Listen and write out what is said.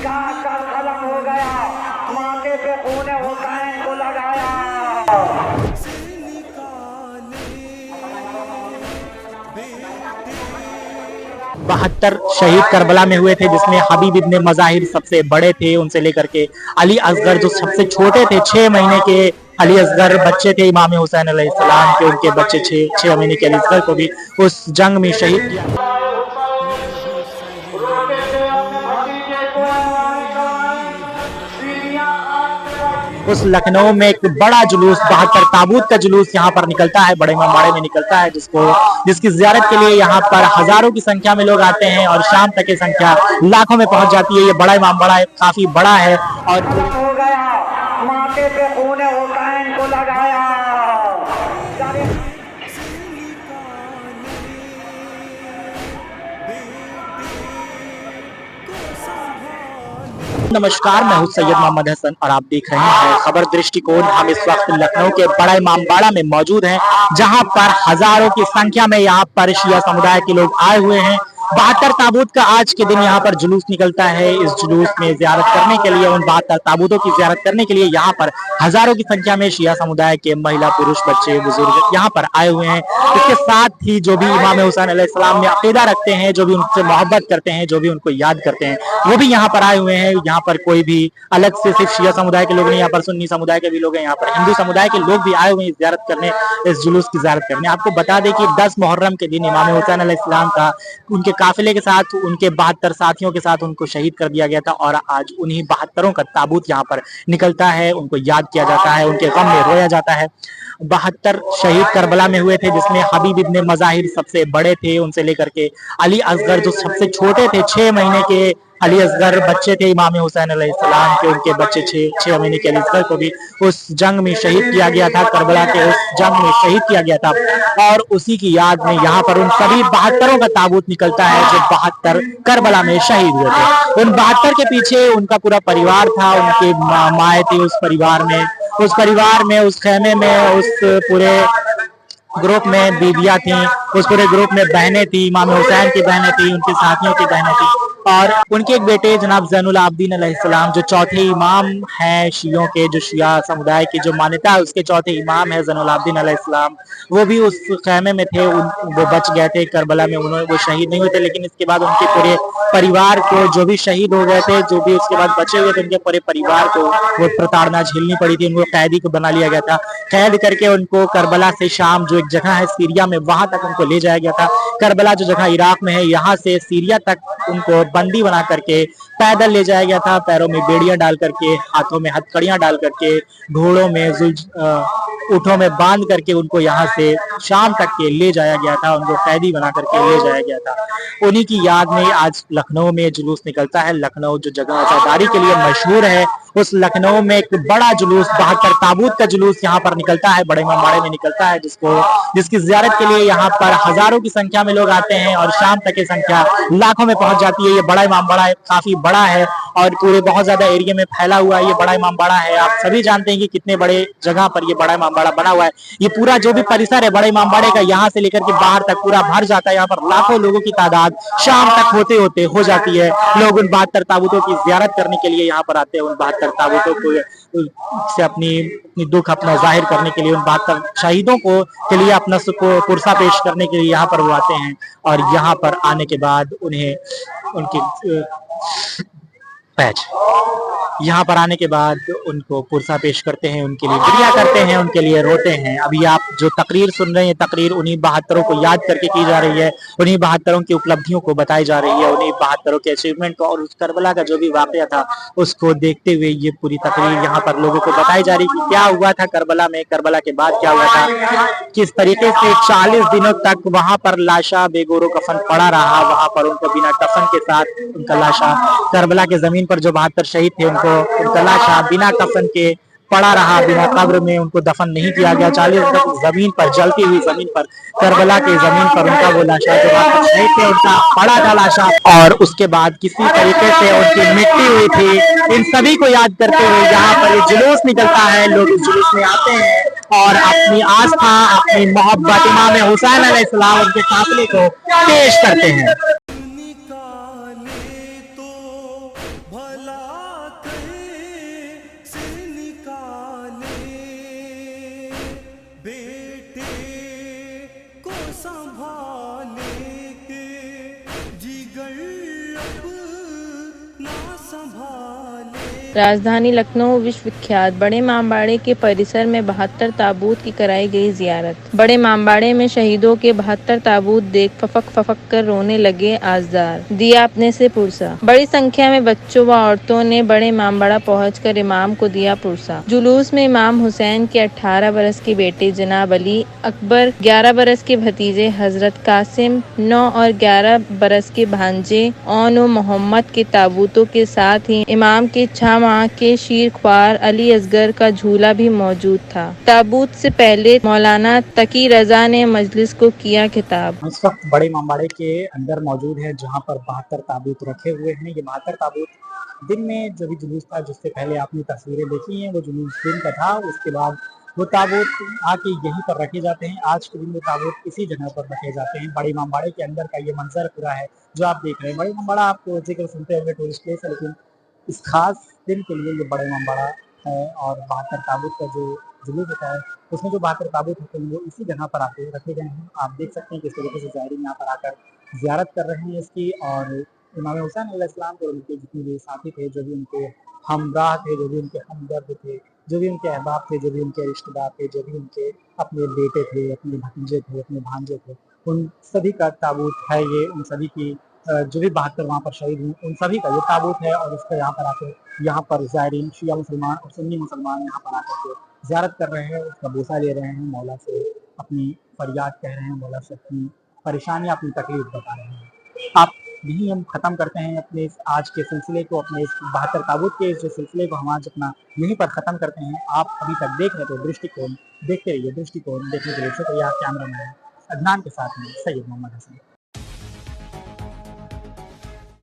का खत्म हो गया, माथे पे खून हुसैन को लगाया। 72 शहीद करबला में हुए थे, जिसमें हबीब इब्ने मज़ाहिर सबसे बड़े थे, उनसे लेकर के अली असगर जो सबसे छोटे थे, 6 महीने के अली असगर बच्चे थे इमाम हुसैन अलैहिस्सलाम के, उनके बच्चे 6 महीने के अली असगर को भी उस जंग में शहीद किया। उस लखनऊ में एक बड़ा जुलूस 72 ताबूत का जुलूस यहाँ पर निकलता है, बड़े इमामबाड़े में निकलता है, जिसकी जियारत के लिए यहाँ पर हजारों की संख्या में लोग आते हैं और शाम तक की संख्या लाखों में पहुंच जाती है। ये बड़ा इमामबाड़ा काफी बड़ा है और हो गया, माथे पे खून हुसैन को लगाया। नमस्कार, मैं हूं सैयद मोहम्मद हसन और आप देख रहे हैं खबर दृष्टिकोण। हम इस वक्त लखनऊ के बड़ा इमामबाड़ा में मौजूद हैं, जहां पर हजारों की संख्या में यहाँ पर शिया समुदाय के लोग आए हुए हैं। 72 ताबूत का आज के दिन यहाँ पर जुलूस निकलता है। इस जुलूस में जियारत करने के लिए, उन 72 ताबूतों की जियारत करने के लिए यहाँ पर हजारों की संख्या में शिया समुदाय के महिला, पुरुष, बच्चे, बुजुर्ग यहाँ पर आए हुए हैं। इसके साथ ही जो भी इमाम हुसैन अलैहिस्सलाम में अकीदा रखते हैं, जो भी उनसे मोहब्बत करते हैं, जो भी उनको याद करते हैं, वो भी यहाँ पर आए हुए हैं। यहाँ पर कोई भी अलग से सिर्फ शिया समुदाय के लोग नहीं, यहाँ पर सुन्नी समुदाय के भी लोग हैं, यहाँ पर हिंदू समुदाय के लोग भी आए हुए हैं जियारत करने, इस जुलूस की जियारत करने। आपको बता दें कि 10 मुहर्रम के दिन इमाम हुसैन अलैहिस्सलाम का उनके काफिले के साथ, उनके 72 साथियों के साथ उनको शहीद कर दिया गया था और आज उन्हीं 72 का ताबूत यहाँ पर निकलता है, उनको याद किया जाता है, उनके गम में रोया जाता है। 72 शहीद करबला में हुए थे, जिसमें हबीब इब्ने मज़ाहिर सबसे बड़े थे, उनसे लेकर के अली असगर जो सबसे छोटे थे, 6 महीने के अली असगर बच्चे थे इमाम हुसैन अलैहिस्सलाम के, उनके बच्चे 6 महीने के अली असगर को भी उस जंग में शहीद किया गया था, करबला के उस जंग में शहीद किया गया था। और उसी की याद में यहाँ पर उन सभी 72 का ताबूत निकलता है जो 72 करबला में शहीद हुए थे। उन 72 के पीछे उनका पूरा परिवार था, उनके माए थी उस परिवार में, उस खेमे में, उस पूरे ग्रुप में बीबियां थी, उस पूरे ग्रुप में बहनें थी, इमाम हुसैन की बहनें थी, उनके साथियों की बहनें थी और उनके एक बेटे जनाब ज़ैनुल आबिदीन अलैहिस्सलाम जो चौथे इमाम हैं शियों के, जो शिया समुदाय की जो मान्यता है उसके चौथे इमाम है ज़ैनुल आबिदीन अलैहिस्सलाम, वो भी उस खेमे में थे। वो बच गए थे करबला में, वो शहीद नहीं हुए थे, लेकिन इसके बाद उनके पूरे परिवार को, जो भी शहीद हो गए थे, जो भी उसके बाद बचे हुए थे, उनके पूरे परिवार को वो प्रताड़ना झेलनी पड़ी थी। उनको कैदी को बना लिया गया था, कैद करके उनको करबला से शाम जो एक जगह है सीरिया में, वहां तक उनको ले जाया गया था। करबला जो जगह इराक में है, यहाँ से सीरिया तक उनको बंदी बना करके पैदल ले जाया गया था, पैरों में बेड़ियां डाल करके, हाथों में हथकड़ियां डाल करके, घोड़ों में ऊँटों में बांध करके उनको यहाँ से शाम तक के ले जाया गया था, उनको कैदी बना करके ले जाया गया था। उन्हीं की याद में आज लखनऊ में जुलूस निकलता है। लखनऊ जो जगह आजादारी के लिए मशहूर है, उस लखनऊ में एक बड़ा जुलूस 72 ताबूत का जुलूस यहाँ पर निकलता है, बड़े इमामबाड़े में निकलता है, जिसकी जियारत के लिए यहाँ पर हजारों की संख्या में लोग आते हैं और शाम तक की संख्या लाखों में पहुंच जाती है। ये बड़ा इमामबाड़ा काफी बड़ा है और पूरे बहुत ज्यादा एरिया में फैला हुआ है ये बड़ा इमामबाड़ा है। आप सभी जानते हैं कि कितने बड़े जगह पर ये बड़ा इमामबाड़ा बना हुआ है। ये पूरा जो भी परिसर है बड़े इमामबाड़े का, यहाँ से लेकर के बाहर तक पूरा भर जाता है। यहाँ पर लाखों लोगों की तादाद शाम तक होते होते हो जाती है। लोग उन 72 ताबूतों की जियारत करने के लिए यहाँ पर आते हैं, उन 72 ताबूतों को से अपनी दुख अपना जाहिर करने के लिए, उन 72 शहीदों को के लिए अपना पुरसा पेश करने के लिए यहाँ पर वो आते हैं। और यहाँ पर आने के बाद उन्हें उनकी यहाँ पर आने के बाद उनको पुरसा पेश करते हैं, उनके लिए दुआ करते हैं, उनके लिए रोते हैं। अभी आप जो तकरीर सुन रहे हैं, तकरीर उन्हीं 72 को याद करके की जा रही है, उन्हीं 72 की उपलब्धियों को बताई जा रही है, उन्हीं 72 के अचीवमेंट को और उस करबला का जो भी वाकया था उसको देखते हुए ये पूरी तकरीर यहाँ पर लोगों को बताई जा रही है कि क्या हुआ था करबला में, करबला के बाद क्या हुआ था, किस तरीके से 40 दिनों तक वहां पर लाशा बेगोरो कफन पड़ा रहा, वहां पर उनको बिना कफन के साथ उनका लाशा, करबला के जमीन पर जो 72 शहीद थे उनका लाशा बिना कफन के पड़ा रहा, बिना कब्र में उनको दफन नहीं किया गया। 40 तक जमीन पर, जलती हुई जमीन पर, करबला के जमीन पर उनका वो लाशा जो शहीद थे उनका पड़ा था लाशा, और उसके बाद किसी तरीके से उनकी मिट्टी हुई थी। इन सभी को याद करते हुए यहाँ पर ये जुलूस निकलता है, लोग इस जुलूस में आते हैं और अपनी आस्था, अपनी मोहब्बत इमाम हुसैन अलैहिस्सलाम उनके काफिले को पेश करते हैं। निकाले तो भला राजधानी लखनऊ विश्वविख्यात बड़े इमामबाड़े के परिसर में 72 ताबूत की कराई गई जियारत। बड़े इमामबाड़े में शहीदों के 72 ताबूत देख फफक कर रोने लगे आज़ादार, दिया अपने से पुरसा। बड़ी संख्या में बच्चों व औरतों ने बड़े इमामबाड़ा पहुंचकर इमाम को दिया पुरसा। जुलूस में इमाम हुसैन के 18 बरस के बेटे जनाब अली अकबर, 11 बरस के भतीजे हजरत कासिम, 9 और 11 बरस के भांजे ओन व मोहम्मद के ताबूतों के साथ ही इमाम के 6 माह के शीर ख्वार अली असगर का झूला भी मौजूद था। ताबूत से पहले मौलाना तकी रजा ने मजलिस को किया खिताब। हम इस वक्त बड़े इमामबाड़े के अंदर मौजूद है, जहां पर 72 ताबूत रखे हुए हैं। ये 72 ताबूत दिन में जो भी जुलूस था, जिससे पहले आपने तस्वीरें देखी हैं, वो जुलूस दिन का था। उसके बाद वो ताबूत आके यहीं पर रखे जाते हैं। आज के दिन वो ताबूत इसी जगह पर रखे जाते हैं। बड़े इमामबाड़े के अंदर का ये मंजर पूरा है जो आप देख रहे हैं। बड़े इमामबाड़ा आपको जिक्र सुनते होंगे टूरिस्ट प्लेस है, लेकिन इस खास दिन के लिए ये बड़ा इमामबाड़ा है। और 72 ताबूत का जो जुलूस होता है, उसमें जो 72 ताबूत होते हैं वो इसी जगह पर आके रखे गए हैं। आप देख सकते हैं किस तरीके से ज़ायरीन यहाँ पर आकर ज़ियारत कर रहे हैं इसकी। और इमाम हुसैन अलैहिस्सलाम और उनके जितने भी साथी थे, जो भी उनके हमराह थे, जो भी उनके हमदर्द थे, जो भी उनके अहबाब थे, जो भी उनके रिश्तेदार थे, जो भी उनके अपने बेटे थे, अपने भतीजे थे, अपने भांजे थे, उन सभी का ताबूत है ये। उन सभी की जो भी 72 वहाँ पर शहीद हुए, उन सभी का ये ताबूत है। और इसको यहाँ पर आकर यहाँ पर ज़ायरीन शिया मुसलमान और सुन्नी मुसलमान यहाँ पर आकर के ज़ियारत कर रहे हैं, उसका बोसा ले रहे हैं, मौला से अपनी फरियाद कह रहे हैं, मौला से अपनी परेशानियाँ, अपनी तकलीफ बता रहे हैं। आप यहीं हम ख़त्म करते हैं अपने इस आज के सिलसिले को, अपने इस 72 ताबूत के इस जो सिलसिले को हम आज अपना यहीं पर ख़त्म करते हैं। आप अभी तक देख रहे थे दृष्टिकोण, देखते रहिए दृष्टिकोण। देखने के लिए शुक्रिया। कैमरा मैन अदनान के साथ में सैयद मोहम्मद हसन।